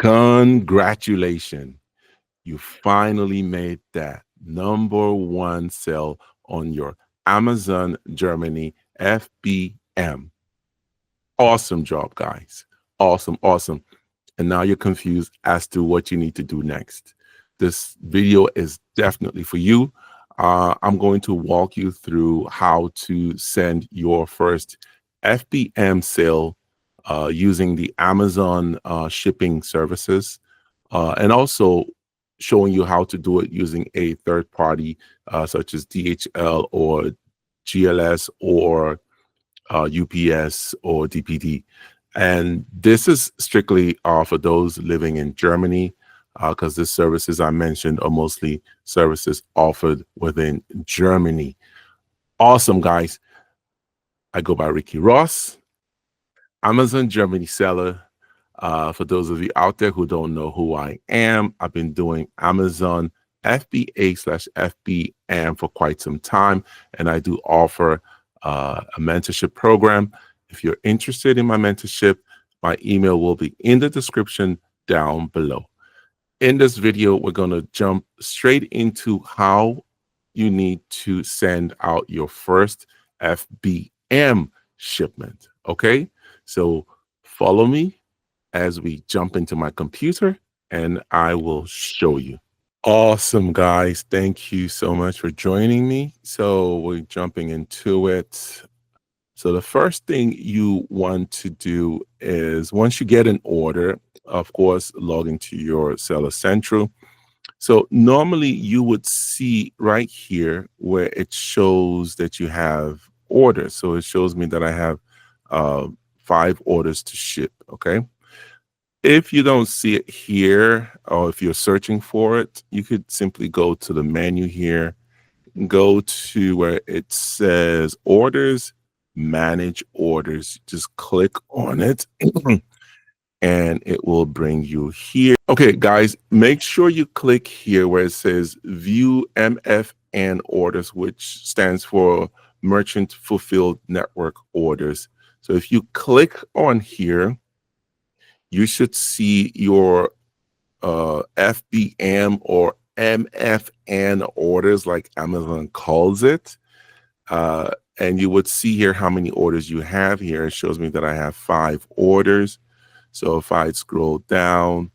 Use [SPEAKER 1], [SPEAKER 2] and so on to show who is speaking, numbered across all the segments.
[SPEAKER 1] Congratulations. You finally made that #1 sale on your Amazon Germany FBM. Awesome job, guys. Awesome, awesome. And now you're confused as to what you need to do next. This video is definitely for you. I'm going to walk you through how to send your first FBM sale using the Amazon shipping services, and also showing you how to do it using a third party such as DHL or GLS or UPS or DPD. And this is strictly for those living in Germany, because the services I mentioned are mostly services offered within Germany. Awesome, guys. I go by Ricky Ross, Amazon Germany seller. For those of you out there who don't know who I am, I've been doing Amazon FBA/FBM for quite some time, and I do offer a mentorship program. If you're interested in my mentorship, my email will be in the description down below. In this video, we're going to jump straight into how you need to send out your first FBM shipment. Okay, so follow me as we jump into my computer and I will show you. Awesome, guys. Thank you so much for joining me. So we're jumping into it. So the first thing you want to do is, once you get an order, of course, log into your Seller Central. So normally you would see right here where it shows that you have orders. So it shows me that I have 5 orders to ship, okay? If you don't see it here, or if you're searching for it, you could simply go to the menu here, go to where it says orders, manage orders. Just click on it and it will bring you here. Okay, guys, make sure you click here where it says view MFN orders, which stands for Merchant Fulfilled Network Orders. So if you click on here, you should see your FBM or MFN orders, like Amazon calls it. And you would see here how many orders you have here. It shows me that I have 5 orders. So if I scroll down,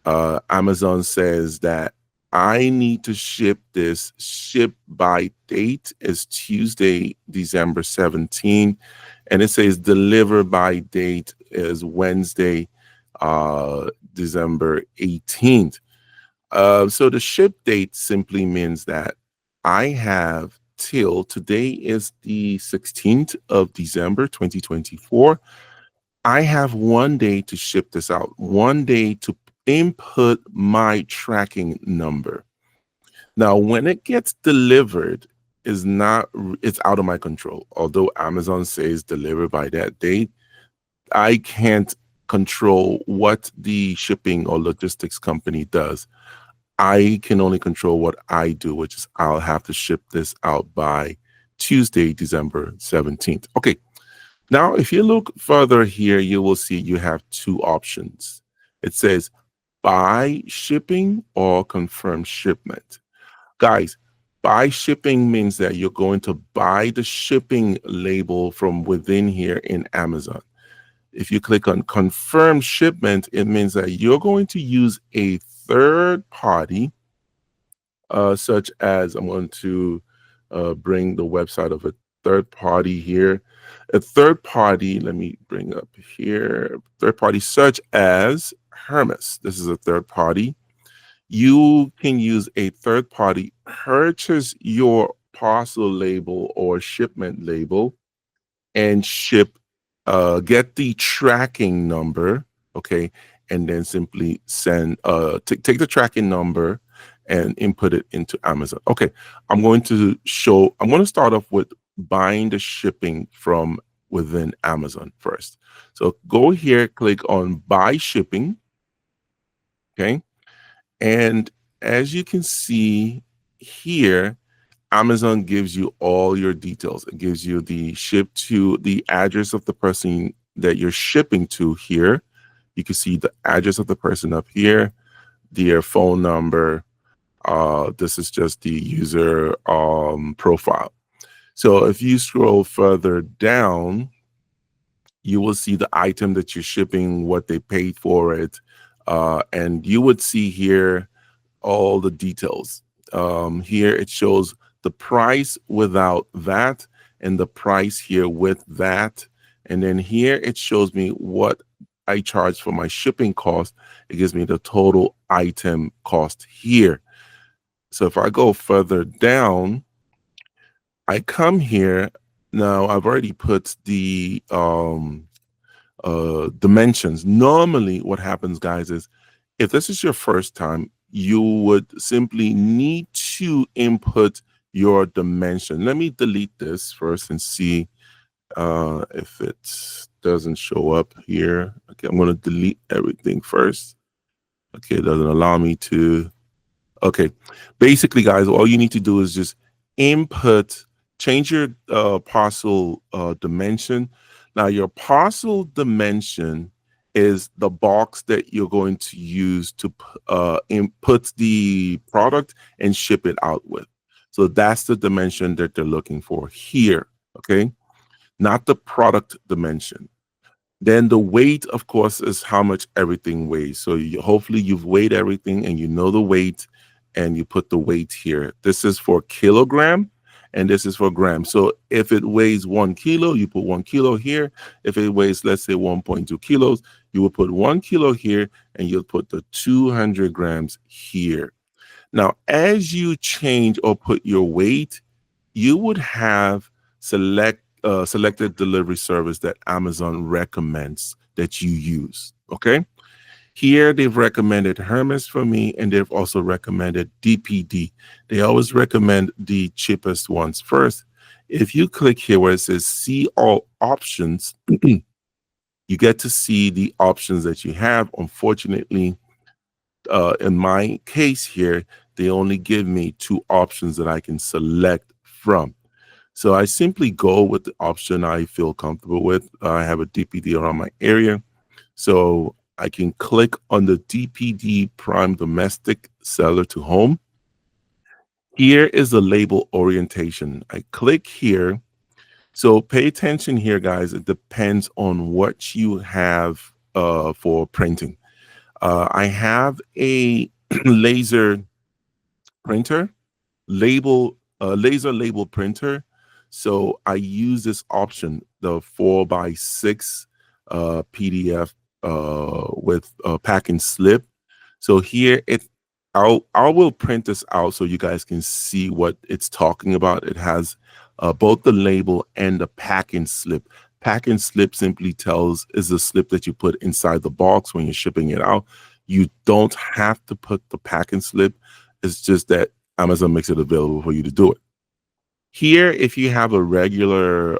[SPEAKER 1] Amazon says that I need to ship this. Ship by date is Tuesday, December 17th. And it says deliver by date is Wednesday, December 18th. So the ship date simply means that I have till today is the 16th of December 2024. I have 1 day to ship this out, 1 day to input my tracking number. Now, when it gets delivered, it's out of my control. Although Amazon says deliver by that date, I can't control what the shipping or logistics company does. I can only control what I do, which is I'll have to ship this out by Tuesday, December 17th. Okay. Now, if you look further here, you will see you have 2 options. It says buy shipping or confirm shipment. Guys, buy shipping means that you're going to buy the shipping label from within here in Amazon. If you click on confirm shipment, it means that you're going to use a third party, such as, I'm going to bring the website of a third party here. A third party, let me bring up here, third party such as Hermes. This is a third party. You can use a third party, purchase your parcel label or shipment label, and ship, get the tracking number, okay, and then simply send, take the tracking number and input it into Amazon. Okay, I'm going to start off with buying the shipping from within Amazon first. So go here, click on buy shipping, okay? And as you can see here, Amazon gives you all your details. It gives you the ship to the address of the person that you're shipping to here. You can see the address of the person up here, their phone number. This is just the user profile. So if you scroll further down, you will see the item that you're shipping, what they paid for it, and you would see here all the details. Here it shows the price without VAT and the price here with VAT. And then here it shows me what I charge for my shipping cost. It gives me the total item cost here. So if I go further down, I come here. Now I've already put the dimensions. Normally what happens, guys, is if this is your first time, you would simply need to input your dimension. Let me delete this first and see if it doesn't show up here. Okay, I'm going to delete everything first. Okay, it doesn't allow me to. Okay, basically, guys, all you need to do is just input, change your parcel dimension. Now, your parcel dimension is the box that you're going to use to input the product and ship it out with. So that's the dimension that they're looking for here, okay? Not the product dimension. Then the weight, of course, is how much everything weighs. So hopefully you've weighed everything and you know the weight, and you put the weight here. This is for kilogram and this is for gram. So if it weighs 1 kilo, you put 1 kilo here. If it weighs, let's say 1.2 kilos, you will put 1 kilo here and you'll put the 200 grams here. Now, as you change or put your weight, you would have selected delivery service that Amazon recommends that you use, okay? Here, they've recommended Hermes for me, and they've also recommended DPD. They always recommend the cheapest ones first. If you click here where it says see all options, you get to see the options that you have. Unfortunately, in my case here, they only give me 2 options that I can select from. So I simply go with the option I feel comfortable with. I have a DPD around my area. So I can click on the DPD Prime Domestic Seller to Home. Here is the label orientation. I click here. So pay attention here, guys. It depends on what you have for printing. I have a laser printer, laser label printer. So I use this option, the 4x6 PDF with pack and slip. So here I will print this out so you guys can see what it's talking about. It has both the label and the pack and slip. Pack and slip simply is the slip that you put inside the box when you're shipping it out. You don't have to put the pack and slip. It's just that Amazon makes it available for you to do it. Here, if you have a regular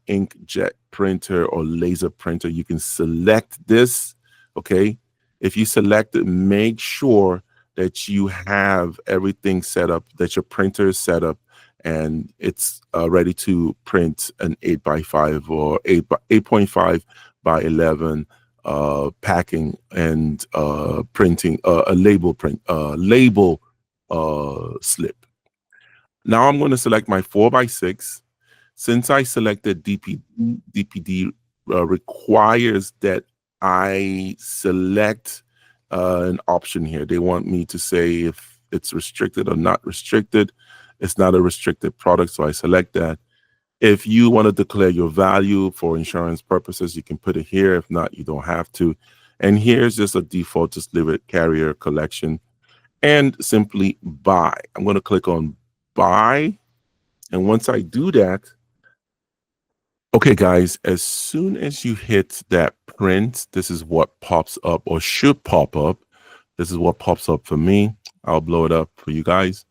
[SPEAKER 1] inkjet printer or laser printer, you can select this, okay? If you select it, make sure that you have everything set up, that your printer is set up, and it's ready to print an 8x5 or 8.5 by 11 packing and printing a label slip. Now I'm going to select my 4x6. Since I selected DPD requires that I select an option here. They want me to say if it's restricted or not restricted. It's not a restricted product, so I select that. If you want to declare your value for insurance purposes, you can put it here. If not, you don't have to. And here's just a default, just leave it carrier collection and simply buy. I'm going to click on buy. And once I do that, okay, guys, as soon as you hit that print, this is what pops up or should pop up. This is what pops up for me. I'll blow it up for you guys.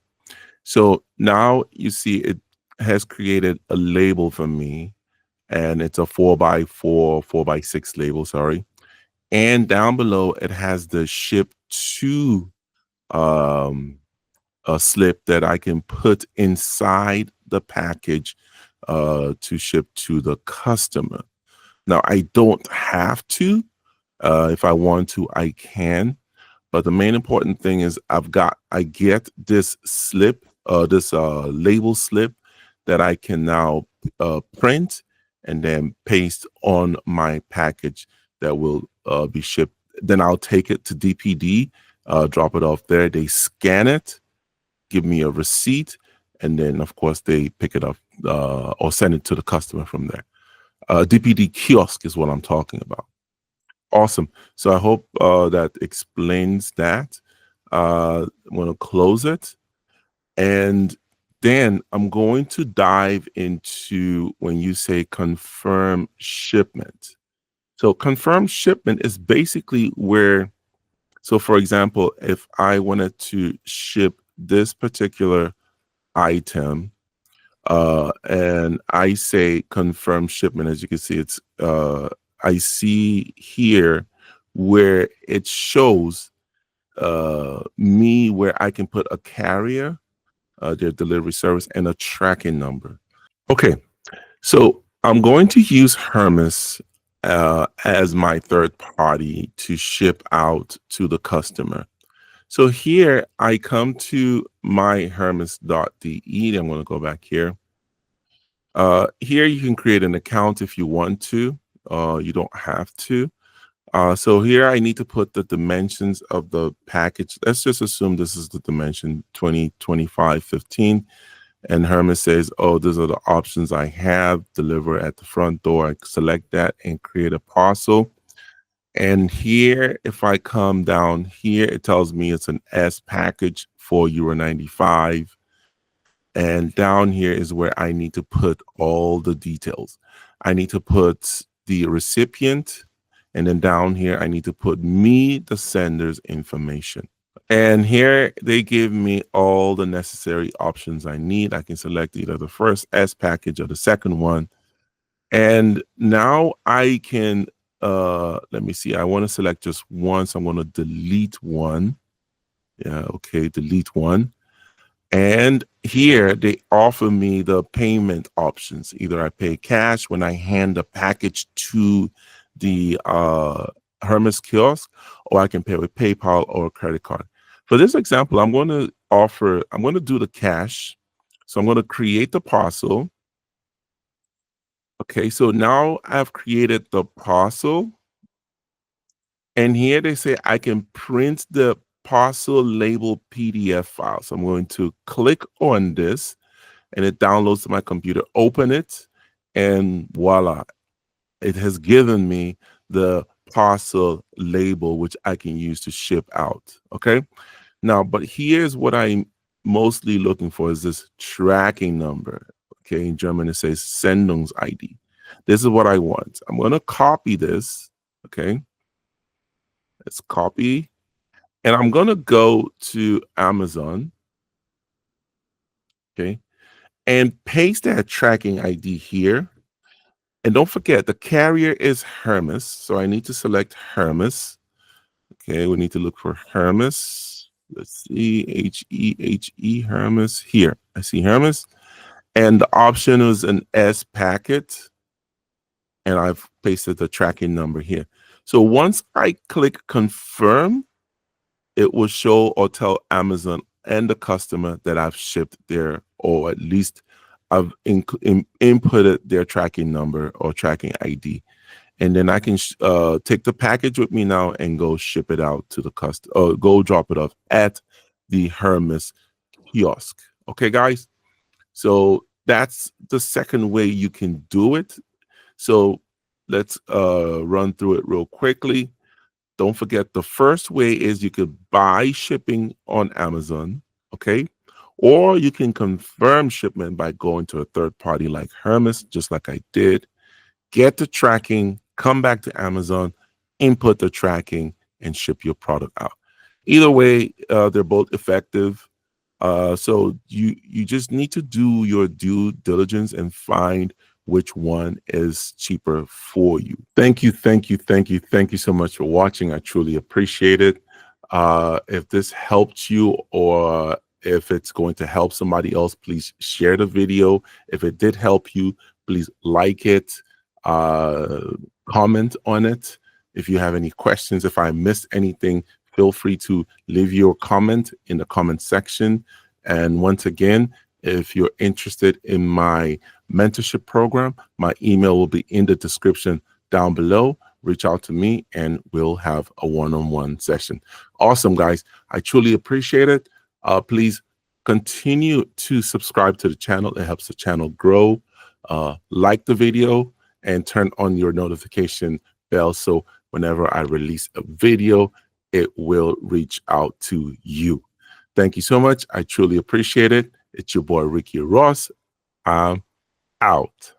[SPEAKER 1] So now you see it has created a label for me, and it's a 4x4, 4x6 label, sorry. And down below, it has the ship to a slip that I can put inside the package to ship to the customer. Now, I don't have to, If I want to, I can. But the main important thing is I get this slip, this label slip that I can now print and then paste on my package that will be shipped. Then I'll take it to DPD, drop it off there. They scan it, give me a receipt, and then of course they pick it up or send it to the customer from there. DPD kiosk is what I'm talking about. Awesome. So I hope that explains that. I'm going to close it. And then I'm going to dive into when you say confirm shipment. So confirm shipment is basically where, so for example, if I wanted to ship this particular item, and I say confirm shipment, as you can see, it's I see here where it shows me where I can put a carrier, their delivery service, and a tracking number. Okay, so I'm going to use Hermes as my third party to ship out to the customer. So here I come to my hermes.de. I'm going to go back here. Here you can create an account if you want to. You don't have to. So here I need to put the dimensions of the package. Let's just assume this is the dimension 20, 25, 15. And Hermes says, oh, these are the options I have. Deliver at the front door. I select that and create a parcel. And here, if I come down here, it tells me it's an S package for €95. And down here is where I need to put all the details. I need to put the recipient, and then down here, I need to put me, the sender's information. And here they give me all the necessary options I need. I can select either the first S package or the second one. And now I can, let me see, I want to select just one. So I'm going to delete one. Yeah, okay, delete one. And here they offer me the payment options. Either I pay cash when I hand the package to the Hermes kiosk, or I can pay with PayPal or a credit card. For this example, I'm going to do the cash. So I'm going to create the parcel. Okay, so now I've created the parcel. And here they say I can print the parcel label PDF file. So I'm going to click on this and it downloads to my computer, open it, and voila, it has given me the parcel label, which I can use to ship out. Okay. Now, but here's what I'm mostly looking for is this tracking number. Okay. In German, it says Sendungs-ID. This is what I want. I'm going to copy this. Okay. Let's copy. And I'm going to go to Amazon. Okay. And paste that tracking ID here. And don't forget, the carrier is Hermes. So I need to select Hermes. Okay, we need to look for Hermes. Let's see, H-E-H-E, Hermes. Here, I see Hermes. And the option is an S packet. And I've pasted the tracking number here. So once I click confirm, it will show or tell Amazon and the customer that I've shipped there, or at least I've inputted their tracking number or tracking ID. And then I can take the package with me now and go ship it out to the customer, or go drop it off at the Hermes kiosk. Okay, guys? So that's the second way you can do it. So let's run through it real quickly. Don't forget, the first way is you could buy shipping on Amazon, okay? Or you can confirm shipment by going to a third party like Hermes, just like I did. Get the tracking, come back to Amazon, input the tracking, and ship your product out. Either way, they're both effective. So you just need to do your due diligence and find which one is cheaper for you. Thank you so much for watching. I truly appreciate it. If this helped you, or if it's going to help somebody else, please share the video. If it did help you, please like it, comment on it, If you have any questions, if I missed anything, feel free to leave your comment in the comment section. And once again, if you're interested in my mentorship program, my email will be in the description down below. Reach out to me and we'll have a one-on-one session. Awesome, guys. I truly appreciate it. Please continue to subscribe to the channel. It helps the channel grow. Like the video and turn on your notification bell so whenever I release a video, it will reach out to you. Thank you so much. I truly appreciate it. It's your boy, Ricky Ross. I'm out.